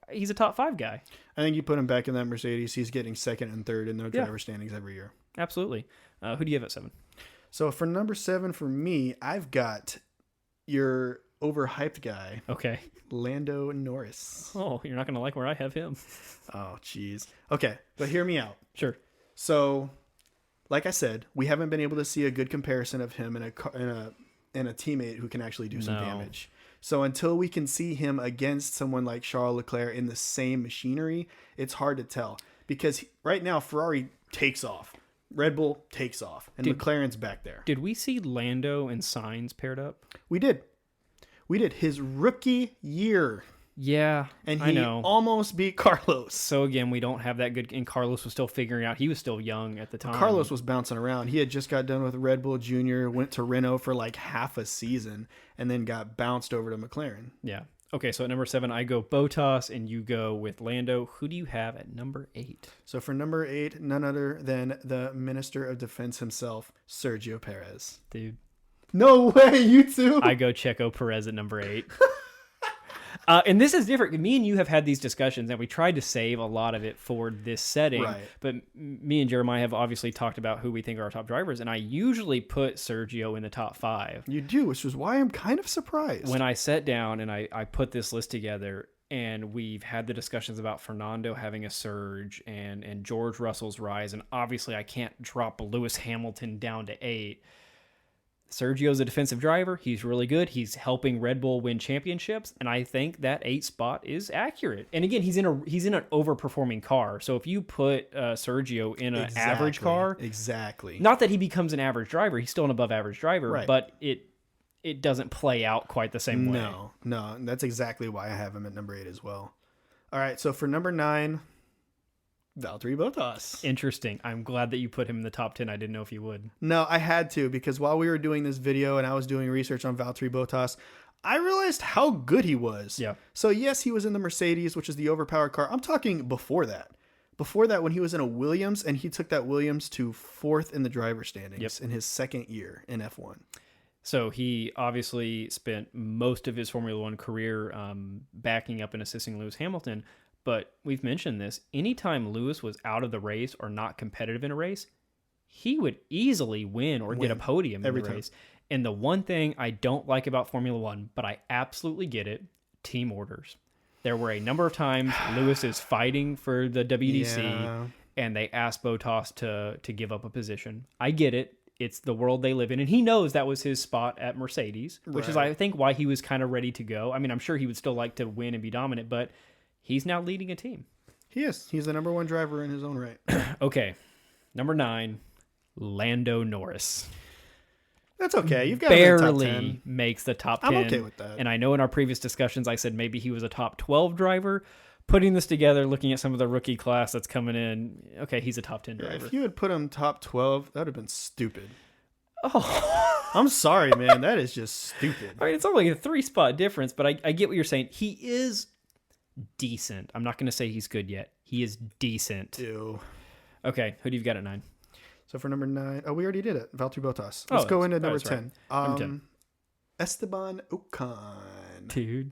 he's a top 5 guy. I think you put him back in that Mercedes, he's getting second and third in their driver standings every year. Absolutely. Who do you have at 7? So for number 7 for me, I've got your overhyped guy, Okay. Lando Norris. Oh, you're not going to like where I have him. Oh, jeez. Okay, but hear me out. Sure. So, like I said, we haven't been able to see a good comparison of him in a teammate who can actually do some damage. So until we can see him against someone like Charles Leclerc in the same machinery, it's hard to tell. Because right now, Ferrari takes off. Red Bull takes off. And McLaren's back there. Did we see Lando and Sainz paired up? We did. His rookie year. Yeah, And I he know. almost beat Carlos. So again, we don't have that good. And Carlos was still figuring out. He was still young at the time. Carlos was bouncing around. He had just got done with Red Bull Junior, went to Renault for like half a season, and then got bounced over to McLaren. Yeah. Okay, so at number 7, I go Bottas, and you go with Lando. Who do you have at number 8? So for number 8, none other than the Minister of Defense himself, Sergio Perez. Dude. No way, you too? I go Checo Perez at number 8. And this is different. Me and you have had these discussions, and we tried to save a lot of it for this setting. Right. But me and Jeremiah have obviously talked about who we think are our top drivers, and I usually put Sergio in the top 5. You do, which is why I'm kind of surprised. When I sat down and I put this list together, and we've had the discussions about Fernando having a surge and George Russell's rise, and obviously I can't drop Lewis Hamilton down to 8. Sergio's a defensive driver. He's really good. He's helping Red Bull win championships, and I think that 8 spot is accurate. And again, he's in an overperforming car. So if you put Sergio in an average car, not that he becomes an average driver, he's still an above average driver, right. But it doesn't play out quite the same way. No, that's exactly why I have him at number 8 as well. All right, so for number 9, Valtteri Bottas. Interesting. I'm glad that you put him in the top 10. I didn't know if you would. No, I had to, because while we were doing this video and I was doing research on Valtteri Bottas, I realized how good he was. Yeah. So yes, he was in the Mercedes, which is the overpowered car. I'm talking before that. Before that, when he was in a Williams, and he took that Williams to 4th in the driver standings in his second year in F1. So he obviously spent most of his Formula One career backing up and assisting Lewis Hamilton. But we've mentioned this. Anytime Lewis was out of the race or not competitive in a race, he would easily win or get a podium in the race. And the one thing I don't like about Formula One, but I absolutely get it, team orders. There were a number of times Lewis is fighting for the WDC, and they asked Bottas to give up a position. I get it. It's the world they live in. And he knows that was his spot at Mercedes, which is, I think, why he was kind of ready to go. I mean, I'm sure he would still like to win and be dominant, but he's now leading a team. He is. He's the number 1 driver in his own right. Okay. Number 9, Lando Norris. That's okay. You've got him in the top 10. Barely makes the top 10. I'm okay with that. And I know in our previous discussions, I said maybe he was a top 12 driver. Putting this together, looking at some of the rookie class that's coming in, okay, he's a top 10 driver. If you had put him top 12, that would have been stupid. Oh. I'm sorry, man. That is just stupid. I mean, it's only a 3-spot difference, but I get what you're saying. He is decent. I'm not going to say he's good yet. He is decent. Ew. Okay, who do you got at 9? So for number 9, we already did it. Valtteri Bottas. Oh, Let's go into number that's 10. right. Number 10. Esteban Ocon. Dude.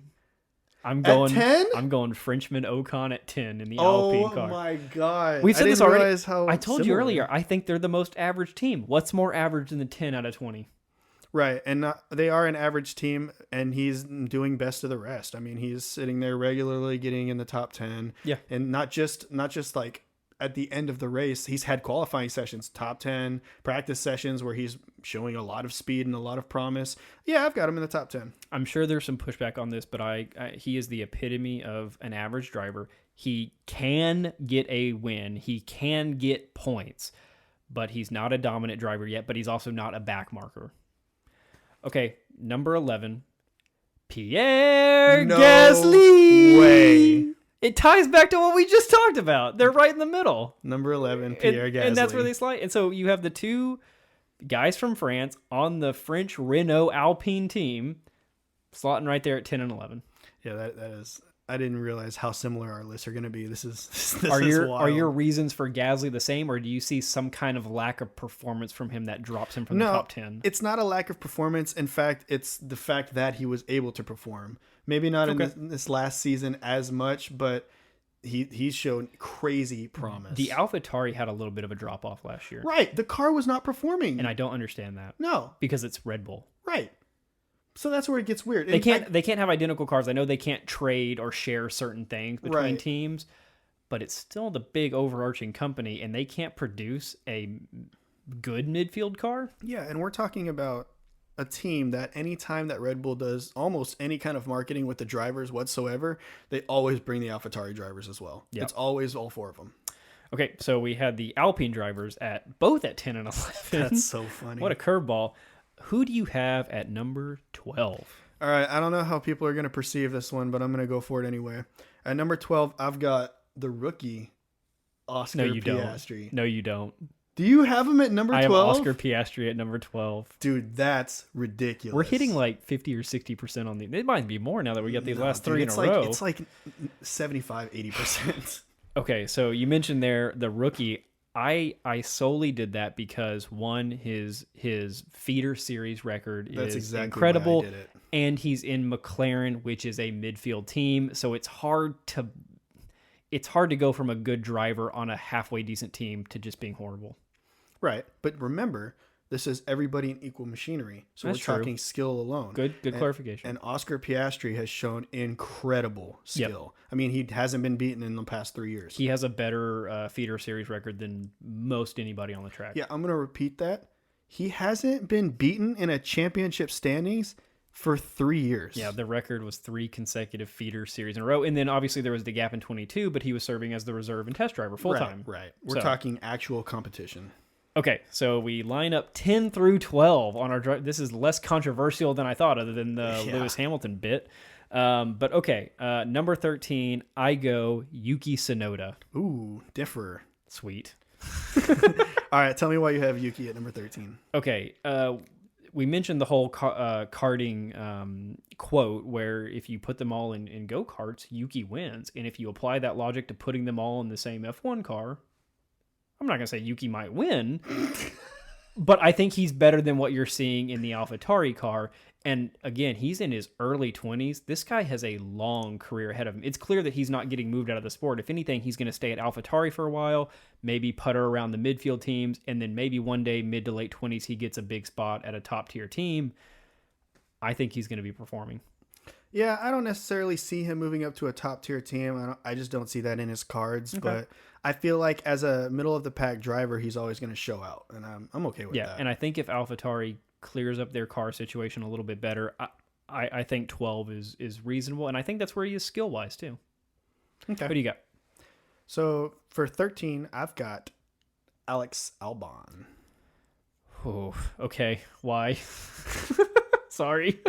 I'm At going 10? I'm going Frenchman Ocon at 10 in the Alpine car. Oh my god. We said this already. I told you similar. earlier, I think they're the most average team. What's more average than the 10 out of 20? Right, and they are an average team, and he's doing best of the rest. I mean, he's sitting there regularly getting in the top 10. Yeah. And not just like at the end of the race, he's had qualifying sessions, top 10, practice sessions where he's showing a lot of speed and a lot of promise. Yeah, I've got him in the top 10. I'm sure there's some pushback on this, but he is the epitome of an average driver. He can get a win. He can get points, but he's not a dominant driver yet, but he's also not a back marker. Okay, number 11, Pierre Gasly. Way. It ties back to what we just talked about. They're right in the middle. Number 11, Pierre Gasly. And that's where they slide. And so you have the two guys from France on the French Renault Alpine team slotting right there at 10 and 11. Yeah, that is. I didn't realize how similar our lists are going to be. This is Are wild. your reasons for Gasly the same, or do you see some kind of lack of performance from him that drops him from the top 10? It's not a lack of performance. In fact, it's the fact that he was able to perform. Maybe not in this last season as much, but he's shown crazy promise. The AlphaTauri had a little bit of a drop off last year. Right. The car was not performing. And I don't understand that. No. Because it's Red Bull. Right. So that's where it gets weird. They can't have identical cars. I know they can't trade or share certain things between teams, but it's still the big overarching company, and they can't produce a good midfield car. Yeah, and we're talking about a team that anytime that Red Bull does almost any kind of marketing with the drivers whatsoever, they always bring the AlphaTauri drivers as well. Yep. It's always all 4 of them. Okay, so we had the Alpine drivers both at 10 and 11. That's so funny. What a curveball. Who do you have at number 12? All right, I don't know how people are going to perceive this one, but I'm going to go for it anyway. At number 12, I've got the rookie, Oscar Piastri. No, you don't. Do you have him at number 12? I have Oscar Piastri at number 12. Dude, that's ridiculous. We're hitting like 50 or 60% on It might be more now that we got these last 3 in a row. It's like 75, 80%. Okay, so you mentioned there the rookie. I solely did that because one, his feeder series record is exactly incredible, why I did it. And he's in McLaren, which is a midfield team, so it's hard to go from a good driver on a halfway decent team to just being horrible. Right, but remember, this is everybody in equal machinery, so That's we're true. talking skill alone. Good clarification. And Oscar Piastri has shown incredible skill. Yep. I mean, he hasn't been beaten in the past 3 years. He has a better feeder series record than most anybody on the track. Yeah, I'm going to repeat that. He hasn't been beaten in a championship standings for 3 years. Yeah, the record was 3 consecutive feeder series in a row. And then obviously there was the gap in 22, but he was serving as the reserve and test driver full time. Right. We're talking actual competition. Okay, so we line up 10 through 12 on our drive. This is less controversial than I thought, other than the Lewis Hamilton bit. But okay, number 13, I go Yuki Tsunoda. Ooh, differ. Sweet. All right, tell me why you have Yuki at number 13. Okay, we mentioned the whole karting quote where if you put them all in go-karts, Yuki wins. And if you apply that logic to putting them all in the same F1 car, I'm not going to say Yuki might win, but I think he's better than what you're seeing in the AlphaTauri car. And again, he's in his early 20s. This guy has a long career ahead of him. It's clear that he's not getting moved out of the sport. If anything, he's going to stay at AlphaTauri for a while, maybe putter around the midfield teams, and then maybe one day, mid to late 20s, he gets a big spot at a top-tier team. I think he's going to be performing. Yeah, I don't necessarily see him moving up to a top-tier team. I just don't see that in his cards, but I feel like as a middle-of-the-pack driver, he's always going to show out, and I'm okay with that. Yeah, and I think if AlphaTauri clears up their car situation a little bit better, I think 12 is reasonable, and I think that's where he is skill-wise, too. Okay. What do you got? So, for 13, I've got Alex Albon. Oh, okay. Why? Sorry.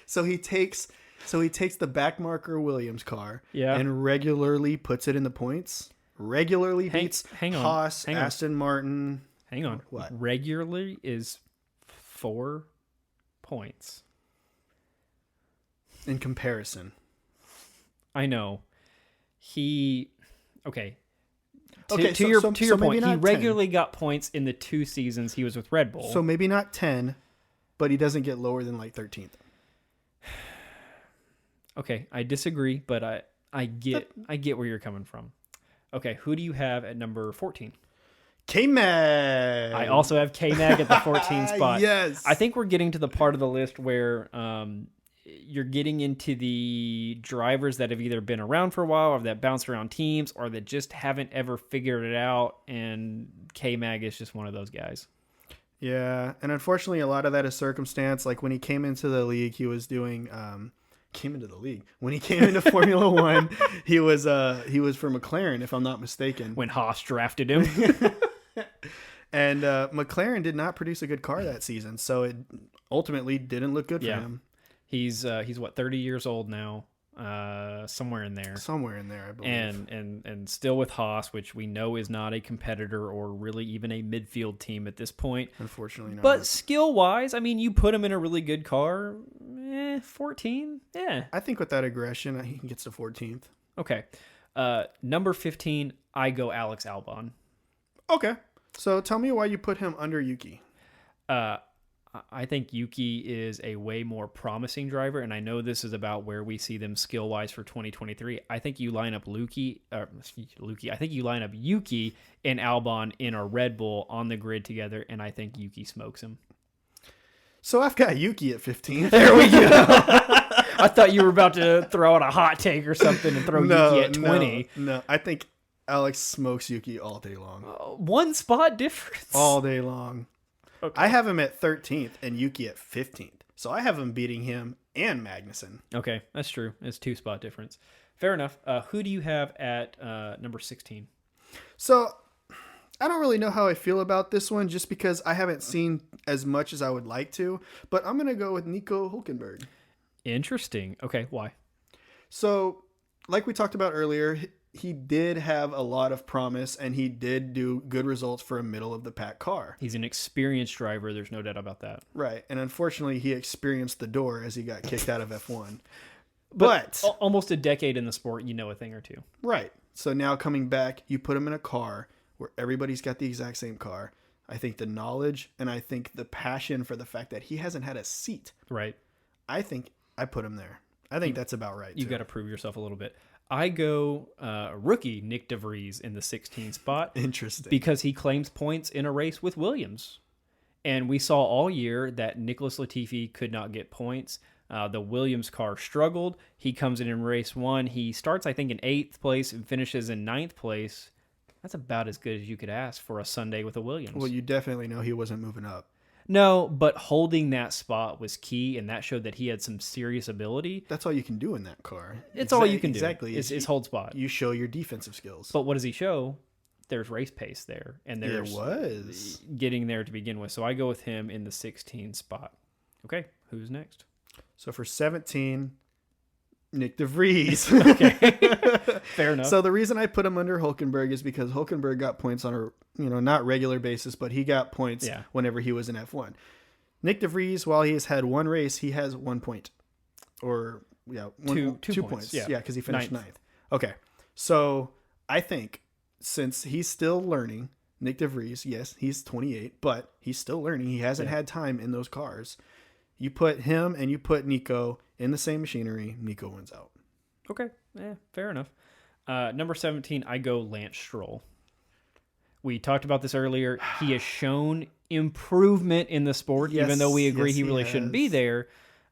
So he takes the backmarker Williams car and regularly puts it in the points. Regularly beats hang on, Haas, Aston Martin. Hang on. What? Regularly is 4 points. In comparison. I know. Okay. To your maybe point, he not 10. regularly got points in the 2 seasons he was with Red Bull. So maybe not 10, but he doesn't get lower than like 13th. Okay, I disagree, but I get where you're coming from. Okay, who do you have at number 14? K-Mag. I also have K-Mag at the 14 spot. Yes. I think we're getting to the part of the list where you're getting into the drivers that have either been around for a while or that bounce around teams or that just haven't ever figured it out, and K-Mag is just one of those guys. Yeah, and unfortunately a lot of that is circumstance. Like when he came into the league, he was doing when he came into Formula One, he was for McLaren, if I'm not mistaken. When Haas drafted him. And McLaren did not produce a good car that season, so it ultimately didn't look good for him. He's what, 30 years old now, somewhere in there. Somewhere in there, I believe. And still with Haas, which we know is not a competitor or really even a midfield team at this point. Unfortunately not. But skill-wise, I mean, you put him in a really good car, 14, yeah. I think with that aggression, he gets to 14th. Okay. Number 15, I go Alex Albon. Okay. So tell me why you put him under Yuki. I think Yuki is a way more promising driver, and I know this is about where we see them skill-wise for 2023. I think you line up Yuki and Albon in a Red Bull on the grid together, and I think Yuki smokes him. So I've got Yuki at 15. There we go. I thought you were about to throw out a hot take or something and throw Yuki at 20. No, I think Alex smokes Yuki all day long. 1 spot difference. All day long. Okay. I have him at 13th and Yuki at 15th. So I have him beating him and Magnussen. Okay, that's true. It's 2 spot difference. Fair enough. Who do you have at number 16? So I don't really know how I feel about this one just because I haven't seen as much as I would like to. But I'm going to go with Nico Hülkenberg. Interesting. Okay, why? So like we talked about earlier, he did have a lot of promise and he did do good results for a middle of the pack car. He's an experienced driver. There's no doubt about that. Right. And unfortunately, he experienced the door as he got kicked out of F1. But almost a decade in the sport, you know a thing or two. Right. So now coming back, you put him in a car where everybody's got the exact same car. I think the knowledge and I think the passion for the fact that he hasn't had a seat. Right. I think I put him there. I think that's about right. You got to prove yourself a little bit. I go rookie Nick DeVries in the 16 spot. Interesting. Because he claims points in a race with Williams. And we saw all year that Nicholas Latifi could not get points. The Williams car struggled. He comes in race 1. He starts, I think, in 8th place and finishes in 9th place. That's about as good as you could ask for a Sunday with a Williams. Well, you definitely know he wasn't moving up. No, but holding that spot was key, and that showed that he had some serious ability. That's all you can do in that car. It's all you can do. Exactly. Is hold spot. You show your defensive skills. But what does he show? There's race pace there, and there there's was getting there to begin with. So I go with him in the 16 spot. Okay, who's next? So for 17, Nick DeVries. Okay, fair enough. So the reason I put him under Hülkenberg is because Hülkenberg got points on a not regular basis, but he got points whenever he was in F1. Nick DeVries, while he has had 1 race, he has 1 point, or two points. Yeah, because he finished 9th. Okay, so I think since he's still learning, Nick DeVries, yes, he's 28, but he's still learning. He hasn't had time in those cars. You put him and you put Nico in the same machinery, Nico wins out. Okay, fair enough. Number 17, I go Lance Stroll. We talked about this earlier. He has shown improvement in the sport, even though we agree he really shouldn't be there.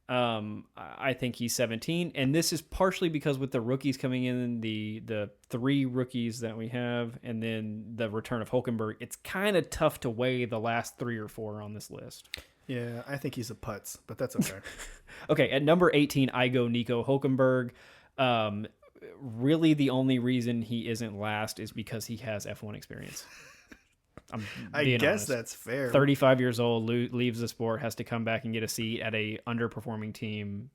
I think he's 17, and this is partially because with the rookies coming in, the 3 rookies that we have, and then the return of Hülkenberg, it's kind of tough to weigh the last 3 or 4 on this list. Yeah, I think he's a putz, but that's okay. Okay, at number 18, I go Nico Hülkenberg. Really, the only reason he isn't last is because he has F1 experience. I guess that's fair. 35 years old, leaves the sport, has to come back and get a seat at a underperforming team.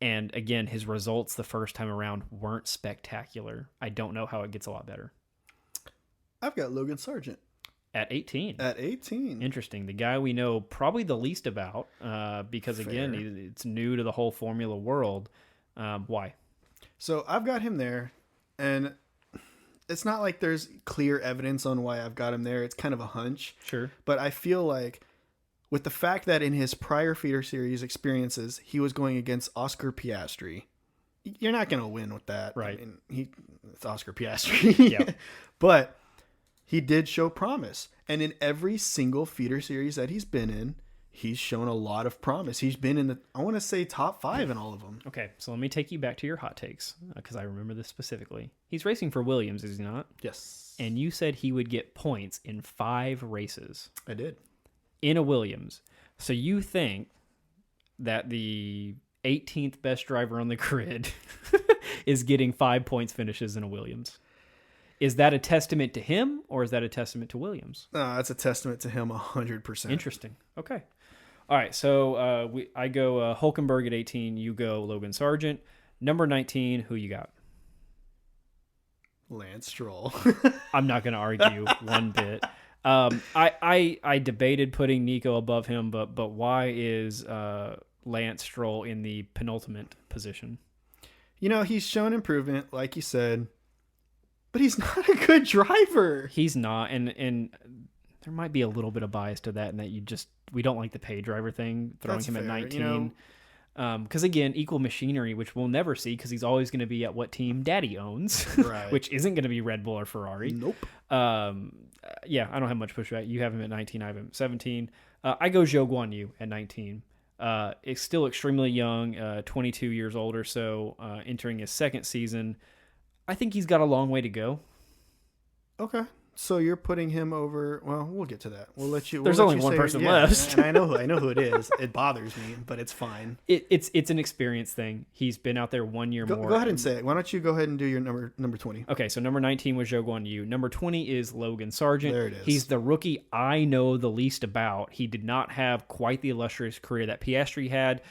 And again, his results the first time around weren't spectacular. I don't know how it gets a lot better. I've got Logan Sargent. At 18. At 18. Interesting. The guy we know probably the least about because, again, Fair. it's new to the whole Formula world. Why? So I've got him there, and it's not like there's clear evidence on why I've got him there. It's kind of a hunch. Sure. But I feel like with the fact that in his prior feeder series experiences, he was going against Oscar Piastri, you're not going to win with that. Right. I mean, it's Oscar Piastri. Yeah. But he did show promise. And in every single feeder series that he's been in, he's shown a lot of promise. He's been in I want to say top 5 in all of them. Okay, so let me take you back to your hot takes because I remember this specifically. He's racing for Williams, is he not? Yes. And you said he would get points in 5 races I did. in a Williams. So you think that the 18th best driver on the grid is getting 5 points finishes in a Williams? Is that a testament to him or is that a testament to Williams? That's a testament to him 100%. Interesting. Okay. All right. So I go Hulkenberg at 18. You go Logan Sargent. Number 19, who you got? Lance Stroll. I'm not going to argue one bit. I debated putting Nico above him, but why is Lance Stroll in the penultimate position? You know, he's shown improvement, like you said, but he's not a good driver. He's not, and there might be a little bit of bias to that, in that we don't like the pay driver thing, throwing That's him at fair, 19. Because again, equal machinery, which we'll never see because he's always going to be at what team Daddy owns, Right. which isn't going to be Red Bull or Ferrari. Nope. Yeah, I don't have much pushback. You have him at 19. I have him at 17. I go Zhou Guanyu at 19. It's still extremely young, 22 years old or so, entering his second season. I think he's got a long way to go. Okay. So you're putting him over. Well, we'll get to that. We'll let you. There's we'll let only you one say- person yeah, left. and I know who it is. It bothers me, but it's fine. It's an experience thing. He's been out there 1 year more. Go ahead and say it. Why don't you go ahead and do your number 20? Okay, so number 19 was Zhou Guanyu. Number 20 is Logan Sargent. There it is. He's the rookie I know the least about. He did not have quite the illustrious career that Piastri had.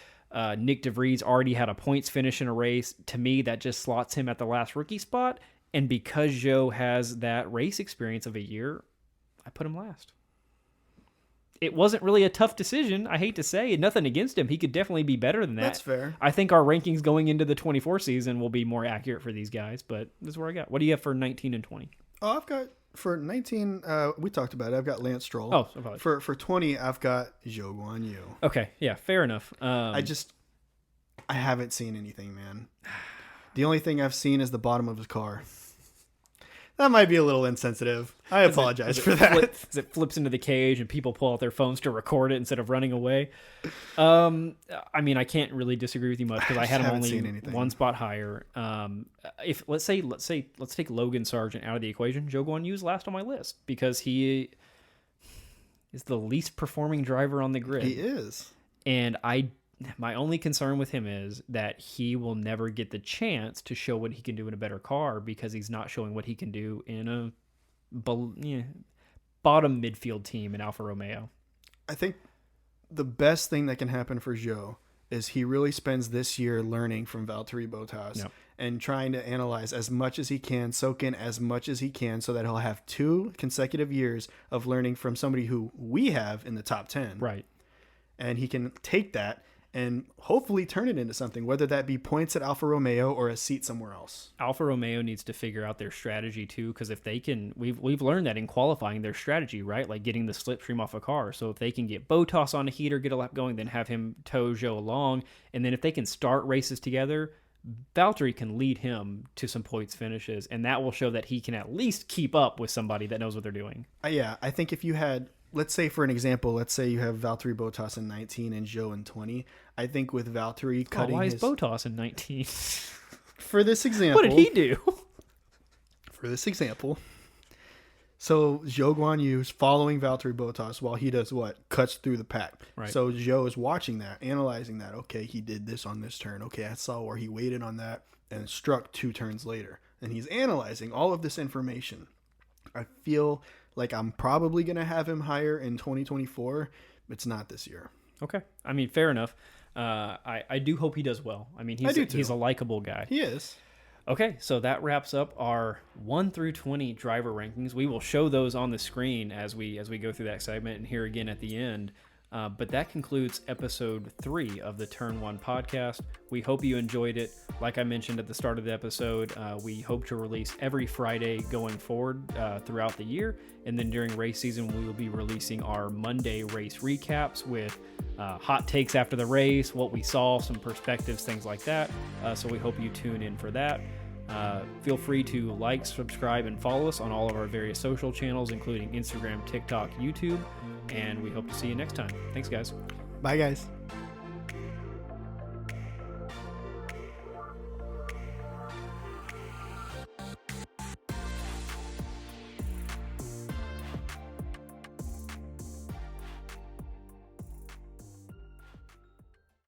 Nick DeVries already had a points finish in a race. To me, that just slots him at the last rookie spot. And because Zhou has that race experience of a year, I put him last. It wasn't really a tough decision. I hate to say, nothing against him. He could definitely be better than that. That's fair. I think our rankings going into the 24 season will be more accurate for these guys, but this is where I got. What do you have for 19 and 20? Oh, I've got for 19. We talked about it. I've got Lance Stroll. Oh, apologies. For 20, I've got Zhou Guanyu. Okay, yeah, fair enough. I haven't seen anything, man. The only thing I've seen is the bottom of his car. That might be a little insensitive. I apologize for that. As it flips into the cage and people pull out their phones to record it instead of running away. I mean, I can't really disagree with you much because I had him only one spot higher. If let's take Logan Sargent out of the equation, Zhou Guanyu's last on my list because he is the least performing driver on the grid. He is, and my only concern with him is that he will never get the chance to show what he can do in a better car because he's not showing what he can do in a bottom midfield team in Alfa Romeo. I think the best thing that can happen for Zhou is he really spends this year learning from Valtteri Bottas and trying to analyze as much as he can, soak in as much as he can so that he'll have 2 consecutive years of learning from somebody who we have in the top 10. Right. And he can take that and hopefully turn it into something, whether that be points at Alfa Romeo or a seat somewhere else. Alfa Romeo needs to figure out their strategy too, because if they can, we've learned that in qualifying their strategy, right? Like getting the slipstream off a car. So if they can get Bottas on a heater, get a lap going, then have him tow Zhou along, and then if they can start races together, Valtteri can lead him to some points finishes, and that will show that he can at least keep up with somebody that knows what they're doing. Yeah, I think if you had, let's say for an example, let's say you have Valtteri Bottas in 19 and Zhou in 20. I think with Valtteri cutting why is Bottas in 19? For this example. What did he do? For this example. So Zhou Guanyu is following Valtteri Bottas while he does what? Cuts through the pack. Right. So Zhou is watching that, analyzing that. Okay, he did this on this turn. Okay, I saw where he waited on that and struck 2 turns later. And he's analyzing all of this information. I feel like I'm probably going to have him higher in 2024. It's not this year. Okay. I mean, fair enough. I do hope he does well. I mean, he's a likable guy. He is. Okay, so that wraps up our 1 through 20 driver rankings. We will show those on the screen as we go through that segment and here again at the end. But that concludes episode 3 of the Turn 1 podcast. We hope you enjoyed it. Like I mentioned at the start of the episode, we hope to release every Friday going forward throughout the year. And then during race season, we will be releasing our Monday race recaps with hot takes after the race, what we saw, some perspectives, things like that. So we hope you tune in for that. Feel free to like, subscribe, and follow us on all of our various social channels, including Instagram, TikTok, YouTube, and we hope to see you next time. Thanks, guys. Bye, guys.